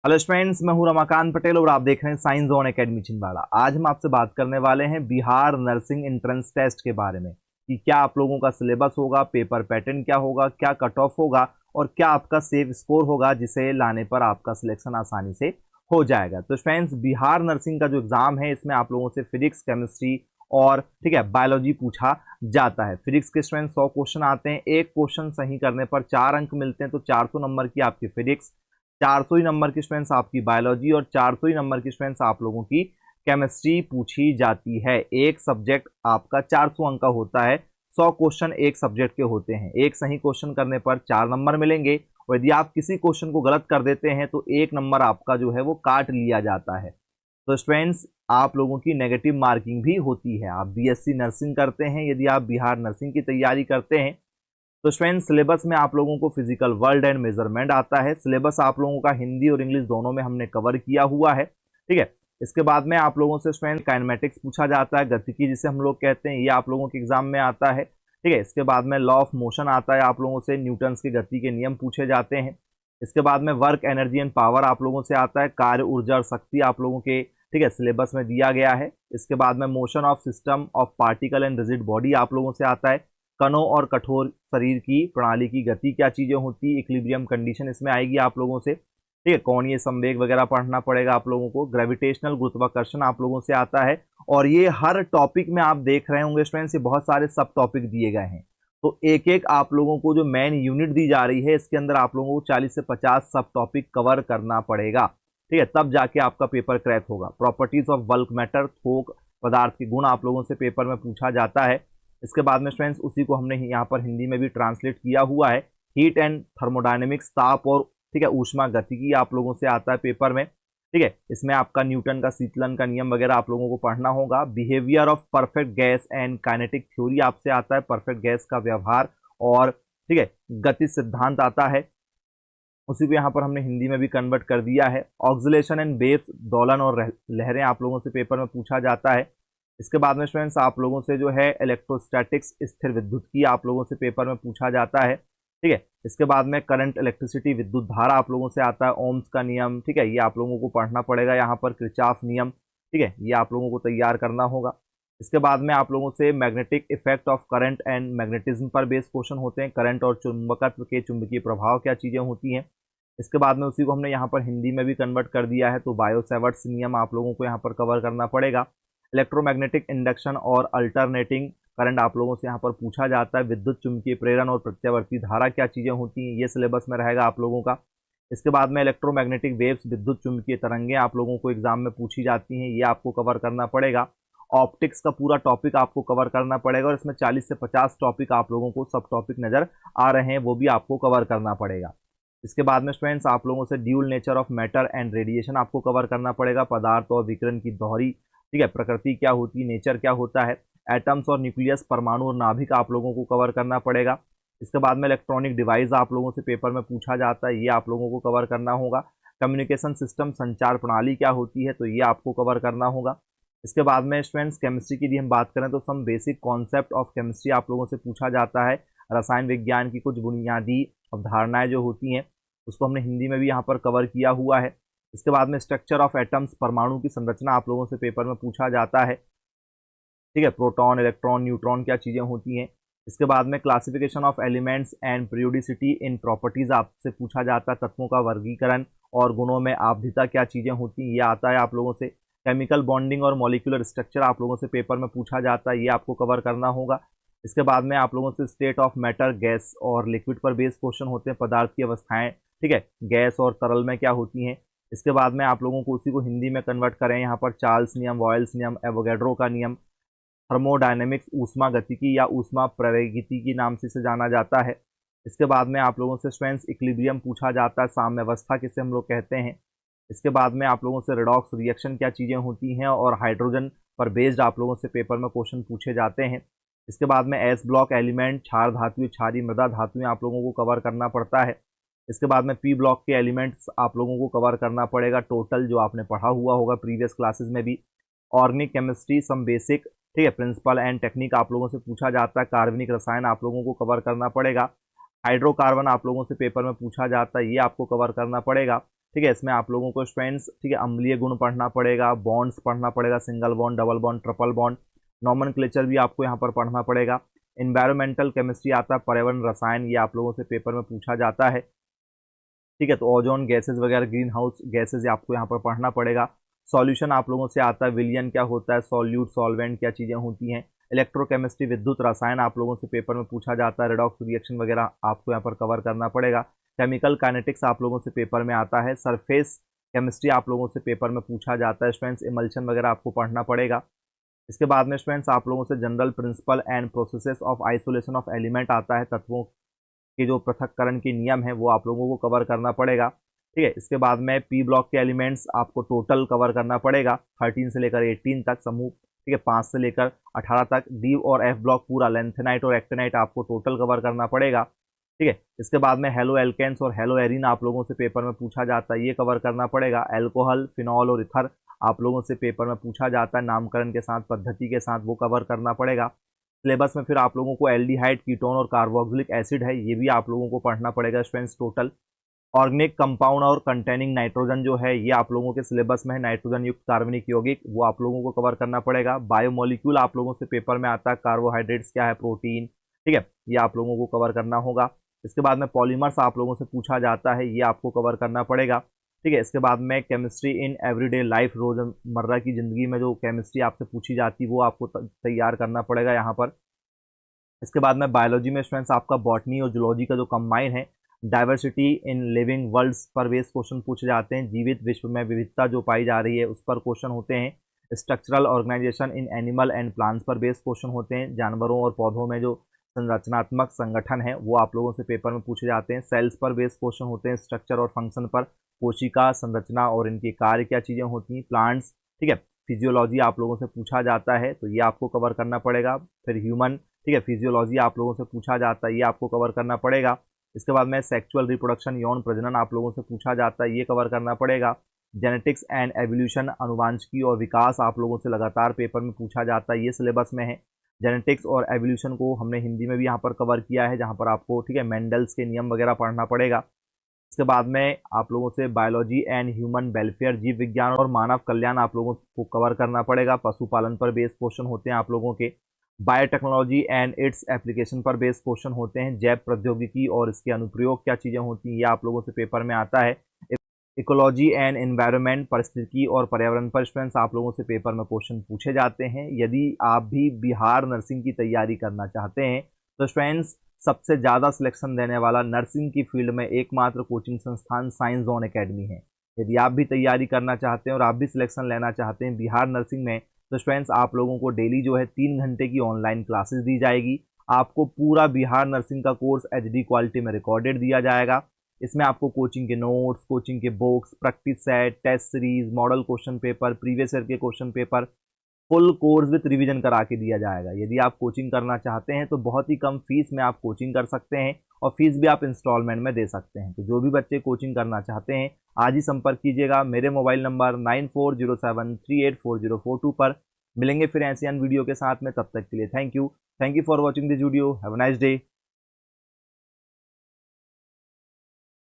Hello students, मैं हूं रमाकांत पटेल और आप देख रहे हैं साइंस जोन एकेडमी छिंदवाड़ा। आज हम आपसे बात करने वाले हैं बिहार नर्सिंग एंट्रेंस टेस्ट के बारे में कि क्या आप लोगों का सिलेबस होगा, पेपर पैटर्न क्या होगा, क्या कट ऑफ होगा और क्या आपका सेफ स्कोर होगा जिसे लाने पर आपका सिलेक्शन आसानी से हो जाएगा। तो स्टूडेंट्स, बिहार नर्सिंग का जो एग्जाम है इसमें आप लोगों से फिजिक्स, केमिस्ट्री और ठीक है बायोलॉजी पूछा जाता है। फिजिक्स के स्टूडेंट 100 क्वेश्चन आते हैं, एक क्वेश्चन सही करने पर 4 अंक मिलते हैं। तो 400 नंबर की आपकी फिजिक्स, 400 ही नंबर की स्टूडेंट्स आपकी बायोलॉजी और 400 ही नंबर की स्टूडेंट्स आप लोगों की केमिस्ट्री पूछी जाती है। एक सब्जेक्ट आपका 400 अंक का होता है। 100 क्वेश्चन एक सब्जेक्ट के होते हैं। एक सही क्वेश्चन करने पर 4 नंबर मिलेंगे और यदि आप किसी क्वेश्चन को गलत कर देते हैं तो 1 नंबर आपका जो है वो काट लिया जाता है। तो स्टूडेंट्स, आप लोगों की नेगेटिव मार्किंग भी होती है। आप बीएससी नर्सिंग करते हैं, यदि आप बिहार नर्सिंग की तैयारी करते हैं तो स्टूडेंट सिलेबस में आप लोगों को फिजिकल वर्ल्ड एंड मेजरमेंट आता है। सिलेबस आप लोगों का हिंदी और इंग्लिश दोनों में हमने कवर किया हुआ है, ठीक है। इसके बाद में आप लोगों से स्टूडेंट काइनेमेटिक्स पूछा जाता है, गतिकी जिसे हम लोग कहते हैं, ये आप लोगों के एग्जाम में आता है, ठीक है। इसके बाद में लॉ ऑफ मोशन आता है, आप लोगों से न्यूटन्स की गति के नियम पूछे जाते हैं। इसके बाद में वर्क, एनर्जी एंड पावर आप लोगों से आता है, कार्य, ऊर्जा और शक्ति आप लोगों के ठीक है सिलेबस में दिया गया है। इसके बाद में motion of system of particle and rigid body आप लोगों से आता है। कणों और कठोर शरीर की प्रणाली की गति क्या चीजें होती है, इक्विलिब्रियम कंडीशन इसमें आएगी आप लोगों से, ठीक है। कोणीय संवेग वगैरह पढ़ना पड़ेगा आप लोगों को। ग्रेविटेशनल गुरुत्वाकर्षण आप लोगों से आता है। और ये हर टॉपिक में आप देख रहे होंगे स्टूडेंट्स, ये बहुत सारे सब टॉपिक दिए गए हैं। तो एक एक आप लोगों को जो मेन यूनिट दी जा रही है इसके अंदर आप लोगों को 40 से 50 सब टॉपिक कवर करना पड़ेगा, ठीक है। तब जाके आपका पेपर क्रैक होगा। प्रॉपर्टीज ऑफ बल्क मैटर, थोक पदार्थ के गुण आप लोगों से पेपर में पूछा जाता है। इसके बाद में स्टूडेंट्स उसी को हमने यहाँ पर हिंदी में भी ट्रांसलेट किया हुआ है। हीट एंड थर्मोडायनेमिक्स, ताप और ठीक है ऊष्मा गतिकी आप लोगों से आता है पेपर में, ठीक है। इसमें आपका न्यूटन का शीतलन का नियम वगैरह आप लोगों को पढ़ना होगा। Behaviour of perfect gas and kinetic theory आपसे आता है, परफेक्ट गैस का व्यवहार और ठीक है गति सिद्धांत आता है, उसी को यहाँ पर हमने हिंदी में भी कन्वर्ट कर दिया है। ऑक्सिलेशन एंड वेव्स, दोलन और लहरें आप लोगों से पेपर में पूछा जाता है। इसके बाद में स्टूडेंट्स आप लोगों से जो है इलेक्ट्रोस्टैटिक्स, स्थिर विद्युत की आप लोगों से पेपर में पूछा जाता है, ठीक है। इसके बाद में करंट, इलेक्ट्रिसिटी, विद्युत धारा आप लोगों से आता है। ओम्स का नियम, ठीक है, ये आप लोगों को पढ़ना पड़ेगा। यहाँ पर किरचॉफ नियम, ठीक है, ये आप लोगों को तैयार करना होगा। इसके बाद में आप लोगों से magnetic effect of current and magnetism पर बेस्ड क्वेश्चन होते हैं। करंट और चुंबकत्व के चुंबकीय प्रभाव क्या चीजें होती हैं। इसके बाद में उसी को हमने यहाँ पर हिंदी में भी कन्वर्ट कर दिया है। तो बायो सेवर्ट्स नियम आप लोगों को यहाँ पर कवर करना पड़ेगा। इलेक्ट्रोमैग्नेटिक इंडक्शन और अल्टरनेटिंग करंट आप लोगों से यहाँ पर पूछा जाता है। विद्युत चुंबकीय प्रेरण और प्रत्यावर्ती धारा क्या चीजें होती हैं, ये सिलेबस में रहेगा आप लोगों का। इसके बाद में इलेक्ट्रोमैग्नेटिक वेव्स, विद्युत चुंबकीय तरंगें आप लोगों को एग्जाम में पूछी जाती हैं, ये आपको कवर करना पड़ेगा। ऑप्टिक्स का पूरा टॉपिक आपको कवर करना पड़ेगा और इसमें 40 से 50 टॉपिक आप लोगों को सब टॉपिक नजर आ रहे हैं, वो भी आपको कवर करना पड़ेगा। इसके बाद में स्टूडेंट्स आप लोगों से dual nature of matter and radiation आपको कवर करना पड़ेगा। पदार्थ और विकिरण की दोहरी ठीक है प्रकृति क्या होती है, नेचर क्या होता है। एटम्स और न्यूक्लियस, परमाणु और नाभिक आप लोगों को कवर करना पड़ेगा। इसके बाद में इलेक्ट्रॉनिक डिवाइस आप लोगों से पेपर में पूछा जाता है, ये आप लोगों को कवर करना होगा। कम्युनिकेशन सिस्टम, संचार प्रणाली क्या होती है, तो ये आपको कवर करना होगा। इसके बाद में स्टूडेंट्स केमिस्ट्री की यदि हम बात करें तो some basic concept of chemistry आप लोगों से पूछा जाता है। रसायन विज्ञान की कुछ बुनियादी अवधारणाएं जो होती हैं उसको हमने हिंदी में भी यहाँ पर कवर किया हुआ है। इसके बाद में स्ट्रक्चर ऑफ एटम्स, परमाणु की संरचना आप लोगों से पेपर में पूछा जाता है, ठीक है। प्रोटॉन, इलेक्ट्रॉन, न्यूट्रॉन क्या चीजें होती हैं। इसके बाद में classification of elements and periodicity in properties आपसे पूछा जाता है। तत्वों का वर्गीकरण और गुणों में आवधिता क्या चीजें होती हैं, ये आता है आप लोगों से। केमिकल बॉन्डिंग और मॉलिक्यूलर स्ट्रक्चर आप लोगों से पेपर में पूछा जाता है, ये आपको कवर करना होगा। इसके बाद में आप लोगों से स्टेट ऑफ मैटर, गैस और लिक्विड पर बेस्ड क्वेश्चन होते हैं। पदार्थ की अवस्थाएं, ठीक है, गैस और तरल में क्या होती हैं। इसके बाद में आप लोगों को उसी को हिंदी में कन्वर्ट करें, यहाँ पर चार्ल्स नियम, वॉयल्स नियम, एवोगैड्रो का नियम, थर्मोडायनेमिक्स, ऊष्मा गतिकी या ऊष्मा प्रवैगिकी के नाम से इसे जाना जाता है। इसके बाद में आप लोगों से स्ट्रेंथ, इक्विलिब्रियम पूछा जाता है, साम्यावस्था किसे हम लोग कहते हैं। इसके बाद में आप लोगों से रेडॉक्स रिएक्शन क्या चीज़ें होती हैं और हाइड्रोजन पर बेस्ड आप लोगों से पेपर में क्वेश्चन पूछे जाते हैं। इसके बाद में एस ब्लॉक एलिमेंट, क्षार धातुएं, क्षारीय मृदा धातुएं आप लोगों को कवर करना पड़ता है। इसके बाद में पी ब्लॉक के एलिमेंट्स आप लोगों को कवर करना पड़ेगा, टोटल जो आपने पढ़ा हुआ होगा प्रीवियस क्लासेस में भी। ऑर्गेनिक केमिस्ट्री, सम बेसिक, ठीक है, प्रिंसिपल एंड टेक्निक आप लोगों से पूछा जाता है। कार्बनिक रसायन आप लोगों को कवर करना पड़ेगा। हाइड्रोकार्बन आप लोगों से पेपर में पूछा जाता है, ये आपको कवर करना पड़ेगा। ठीक है, इसमें आप लोगों को स्टूडेंट्स, ठीक है, अम्लीय गुण पढ़ना पड़ेगा, बॉन्ड्स पढ़ना पड़ेगा, single bond, double bond, triple bond, nomenclature भी आपको यहाँ पर पढ़ना पड़ेगा। इन्वायरमेंटल केमिस्ट्री आता है, पर्यावरण रसायन, ये आप लोगों से पेपर में पूछा जाता है। ठीक है, तो ओजोन गैसेज वगैरह, ग्रीन हाउस गैसेज आपको यहाँ पर पढ़ना पड़ेगा। सॉल्यूशन आप लोगों से आता है, विलियन क्या होता है, सॉल्यूट, सॉल्वेंट क्या चीज़ें होती हैं। इलेक्ट्रोकेमिस्ट्री, विद्युत रसायन आप लोगों से पेपर में पूछा जाता है। रेडॉक्स रिएक्शन वगैरह आपको यहाँ पर कवर करना पड़ेगा। केमिकल काइनेटिक्स आप लोगों से पेपर में आता है। सरफेस केमिस्ट्री आप लोगों से पेपर में पूछा जाता है। स्टूडेंट्स, इमल्शन वगैरह आपको पढ़ना पड़ेगा। इसके बाद में स्टूडेंट्स आप लोगों से general principle and processes of isolation of element आता है, तत्वों के जो पृथक्करण के नियम है वो आप लोगों को कवर करना पड़ेगा। ठीक है, इसके बाद में पी ब्लॉक के एलिमेंट्स आपको टोटल कवर करना पड़ेगा 13 से लेकर 18 तक समूह। ठीक है, 5 से लेकर 18 तक। डी और एफ ब्लॉक पूरा, लेंथेनाइट और एक्टेनाइट आपको टोटल कवर करना पड़ेगा। ठीक है, इसके बाद में हेलो एल्केन्स और हेलो एरिन आप लोगों से पेपर में पूछा जाता है, ये कवर करना पड़ेगा। एल्कोहल, फिनॉल और इथर आप लोगों से पेपर में पूछा जाता है, नामकरण के साथ, पद्धति के साथ, वो कवर करना पड़ेगा। सिलेबस में फिर आप लोगों को एल्डिहाइड, कीटोन और कार्बोक्सिलिक एसिड है, ये भी आप लोगों को पढ़ना पड़ेगा स्टूडेंट्स टोटल। ऑर्गेनिक कंपाउंड और कंटेनिंग नाइट्रोजन जो है ये आप लोगों के सिलेबस में है, नाइट्रोजन युक्त कार्बनिक यौगिक, वो आप लोगों को कवर करना पड़ेगा। बायोमोलिक्यूल आप लोगों से पेपर में आता है, कार्बोहाइड्रेट्स क्या है, प्रोटीन, ठीक है, ये आप लोगों को कवर करना होगा। इसके बाद में पॉलीमर्स आप लोगों से पूछा जाता है, ये आपको कवर करना पड़ेगा। ठीक है, इसके बाद में केमिस्ट्री इन एवरीडे लाइफ, रोजमर्रा की ज़िंदगी में जो केमिस्ट्री आपसे पूछी जाती है वो आपको तैयार करना पड़ेगा यहाँ पर। इसके बाद में बायोलॉजी में स्टूडेंट्स आपका बॉटनी और जूलॉजी का जो कंबाइन है, डाइवर्सिटी इन लिविंग वर्ल्ड्स पर बेस क्वेश्चन पूछे जाते हैं। जीवित विश्व में विविधता जो पाई जा रही है उस पर क्वेश्चन होते हैं। Structural organisation in animal and plants पर बेस क्वेश्चन होते हैं। जानवरों और पौधों में जो संरचनात्मक संगठन है वो आप लोगों से पेपर में पूछे जाते हैं। सेल्स पर बेस क्वेश्चन होते हैं। स्ट्रक्चर और फंक्शन पर, कोशिका संरचना और इनके कार्य क्या चीज़ें होती हैं। प्लांट्स, ठीक है, फिजियोलॉजी आप लोगों से पूछा जाता है, तो ये आपको कवर करना पड़ेगा। फिर ह्यूमन, ठीक है, फिजियोलॉजी आप लोगों से पूछा जाता है, ये आपको कवर करना पड़ेगा। इसके बाद में सेक्सुअल रिप्रोडक्शन, यौन प्रजनन आप लोगों से पूछा जाता है, ये कवर करना पड़ेगा। जेनेटिक्स एंड एवोल्यूशन, अनुवांशिकी और विकास आप लोगों से लगातार पेपर में पूछा जाता है, ये सिलेबस में है। जेनेटिक्स और एवोल्यूशन को हमने हिंदी में भी यहाँ पर कवर किया है, जहाँ पर आपको, ठीक है, मेंडल्स के नियम वगैरह पढ़ना पड़ेगा। इसके बाद में आप लोगों से बायोलॉजी एंड ह्यूमन वेलफेयर, जीव विज्ञान और मानव कल्याण आप लोगों को कवर करना पड़ेगा। पशुपालन पर बेस क्वेश्चन होते हैं आप लोगों के। बायोटेक्नोलॉजी एंड इट्स एप्लीकेशन पर बेस क्वेश्चन होते हैं। जैव प्रौद्योगिकी और इसके अनुप्रयोग क्या चीज़ें होती हैं, ये आप लोगों से पेपर में आता है। इकोलॉजी एंड एनवायरनमेंट, परिस्थिति और पर्यावरण पर स्टूडेंट्स आप लोगों से पेपर में क्वेश्चन पूछे जाते हैं। यदि आप भी बिहार नर्सिंग की तैयारी करना चाहते हैं तो स्टूडेंट्स, सबसे ज़्यादा सिलेक्शन देने वाला नर्सिंग की फील्ड में एकमात्र कोचिंग संस्थान साइंस जोन एकेडमी है। यदि आप भी तैयारी करना चाहते हैं और आप भी सिलेक्शन लेना चाहते हैं बिहार नर्सिंग में, तो स्टूडेंट्स आप लोगों को डेली जो है 3 घंटे की ऑनलाइन क्लासेस दी जाएगी। आपको पूरा बिहार नर्सिंग का कोर्स HD क्वालिटी में रिकॉर्डेड दिया जाएगा। इसमें आपको कोचिंग के नोट्स, कोचिंग के books, practice set, test series, model question paper, previous year के question paper, full course with revision करा के दिया जाएगा। यदि आप कोचिंग करना चाहते हैं तो बहुत ही कम फीस में आप कोचिंग कर सकते हैं और फीस भी आप इंस्टॉलमेंट में दे सकते हैं। तो जो भी बच्चे कोचिंग करना चाहते हैं आज ही संपर्क कीजिएगा मेरे मोबाइल नंबर 9407384042 पर। मिलेंगे फिर ऐसी अन्य वीडियो के साथ में, तब तक के लिए thank you for watching this video. Have a nice day.